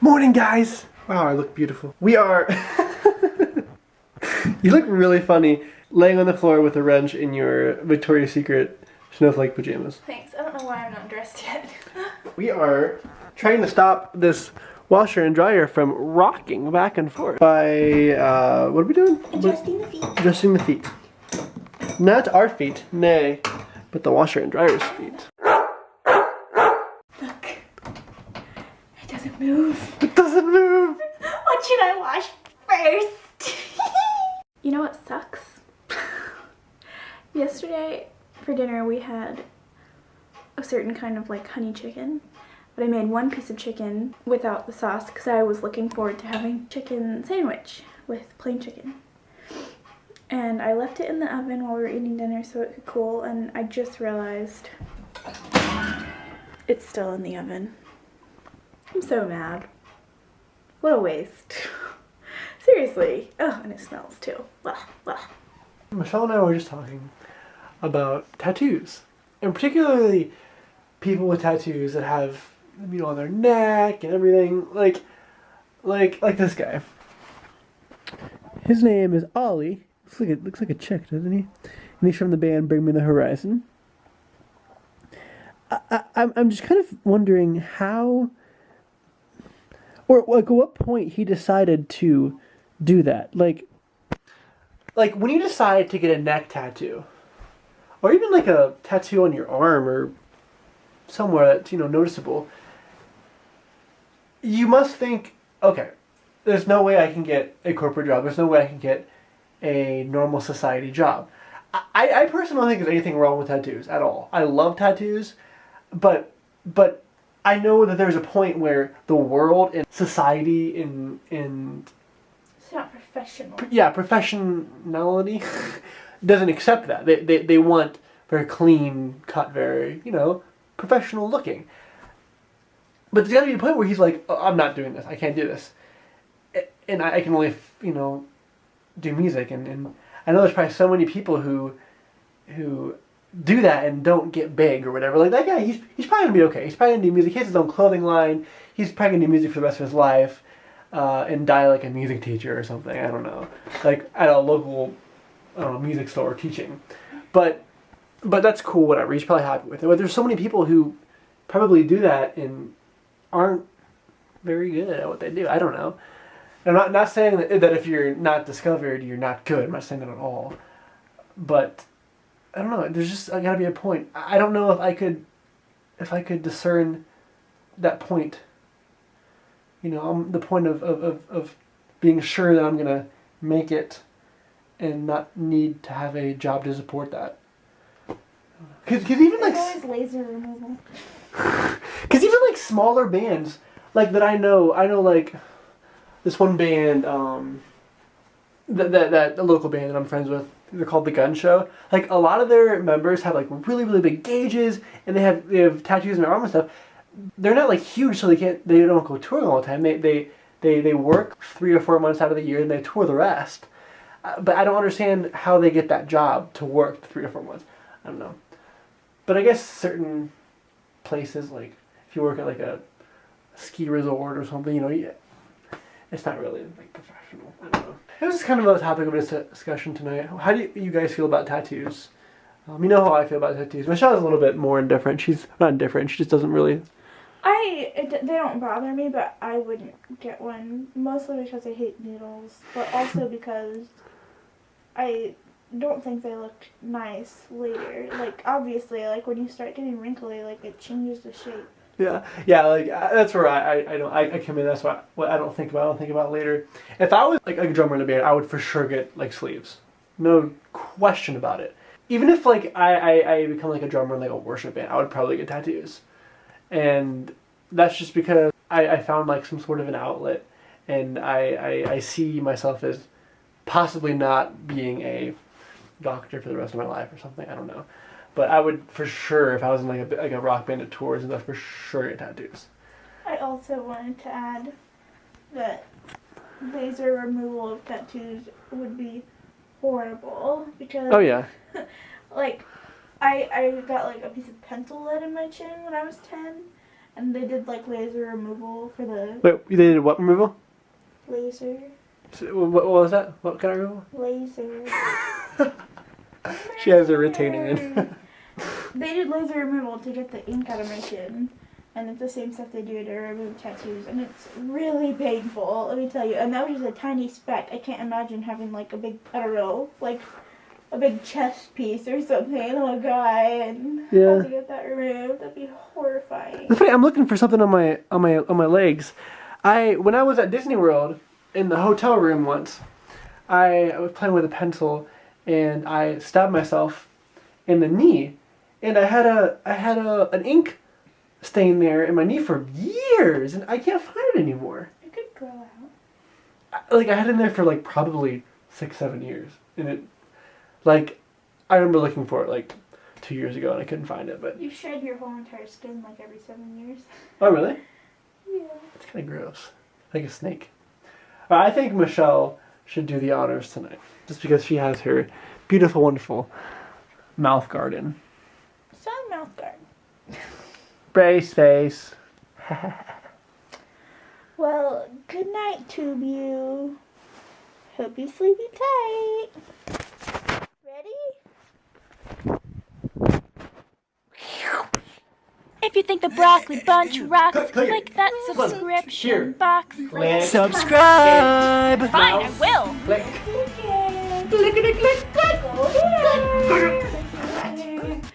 Morning, guys! Wow, I look beautiful. We are... You look really funny laying on the floor with a wrench in your Victoria's Secret snowflake pajamas. Thanks. I don't know why I'm not dressed yet. We are trying to stop this washer and dryer from rocking back and forth by, what are we doing? Adjusting the feet. Adjusting the feet. Not our feet, nay, but the washer and dryer's feet. Look. It doesn't move. It doesn't move! What should I wash first? You know what sucks? Yesterday for dinner we had a certain kind of like honey chicken. But I made one piece of chicken without the sauce because I was looking forward to having chicken sandwich with plain chicken. And I left it in the oven while we were eating dinner so it could cool, and I just realized it's still in the oven. I'm so mad. What a waste. Seriously. Oh, and it smells too. Blah, blah. Michelle and I were just talking about tattoos. And particularly people with tattoos that have, you know, on their neck and everything. Like this guy. His name is Ollie. Looks like a chick, doesn't he? And he's from the band Bring Me the Horizon. I'm just kind of wondering how, or like at what point he decided to do that. Like when you decide to get a neck tattoo, or even like a tattoo on your arm or somewhere that's, you know, noticeable, you must think, okay, there's no way I can get a corporate job. There's no way I can get a normal society job. I personally don't think there's anything wrong with tattoos at all. I love tattoos, but I know that there's a point where the world and society and It's not professional. yeah, professionality doesn't accept that. They want very clean cut, very, you know, professional looking. But there's got to be a point where he's like, oh, I'm not doing this. I can't do this. And I can only, you know, do music. And I know there's probably so many people who do that and don't get big or whatever. Like that guy, he's probably going to be okay. He's probably going to do music. He has his own clothing line. He's probably going to do music for the rest of his life and die like a music teacher or something. I don't know. Like at a local music store teaching. But that's cool, whatever. He's probably happy with it. But there's so many people who probably do that and aren't very good at what they do. I don't know. I'm not saying that if you're not discovered, you're not good. I'm not saying that at all. But I don't know. There's just got to be a point. I don't know if I could discern that point. You know, the point of being sure that I'm gonna make it and not need to have a job to support that. Because even like There's always laser removal. Because even like smaller bands like that I know like this one band that local band that I'm friends with, they're called The Gun Show. Like a lot of their members have like really, really big gauges and they have tattoos on their arm and stuff. They're not like huge, so they don't go touring all the time. They work 3 or 4 months out of the year and they tour the rest. But I don't understand how they get that job to work 3 or 4 months. I don't know. But I guess certain places, like if you work at like a ski resort or something, you know, it's not really like professional. I don't know. It was kind of a topic of this discussion tonight. How do you guys feel about tattoos? You know how I feel about tattoos. Michelle's a little bit more indifferent. She's not indifferent. She just doesn't really. They don't bother me, but I wouldn't get one. Mostly because I hate needles, but also because I don't think they look nice later. Like obviously, like when you start getting wrinkly, like it changes the shape. Yeah, like that's where I come in. That's what I don't think about. I don't think about later. If I was like a drummer in a band, I would for sure get like sleeves, no question about it. Even if like I become like a drummer in like a worship band, I would probably get tattoos, and that's just because I found like some sort of an outlet, and I see myself as possibly not being a doctor for the rest of my life or something. I don't know. But I would for sure, if I was in like a rock band that tours and stuff, for sure get tattoos. I also wanted to add that laser removal of tattoos would be horrible because oh yeah, like I got like a piece of pencil lead in my chin when I was 10, And they did like laser removal for the Wait, they did what removal? laser. What was that? What kind of removal? Laser. She has a retaining in. They did laser removal to get the ink out of my chin. And it's the same stuff they do to remove tattoos. And it's really painful, let me tell you. And that was just a tiny speck. I can't imagine having like a big, I don't know, like a big chest piece or something on a guy and have to get that removed. That'd be horrifying. It's funny, I'm looking for something on my legs. When I was at Disney World in the hotel room once, I was playing with a pencil and I stabbed myself in the knee, and I had an ink stain there in my knee for years, and I can't find it anymore. It could grow out. I had it in there for like probably 6-7 years, and it, like, I remember looking for it like 2 years ago and I couldn't find it. But you shed your whole entire skin like every 7 years. Oh really? Yeah. It's kind of gross, like a snake. I think Michelle should do the honors tonight, just because she has her beautiful, wonderful mouth garden. Sun mouth guard. Brace face. Well, good night, Tube You. Hope you sleepy tight. Ready? If you think the Broccoli Bunch rocks, click that subscription box. Subscribe! Fine, I will. Click. Click it. Click it, click, click. Go there.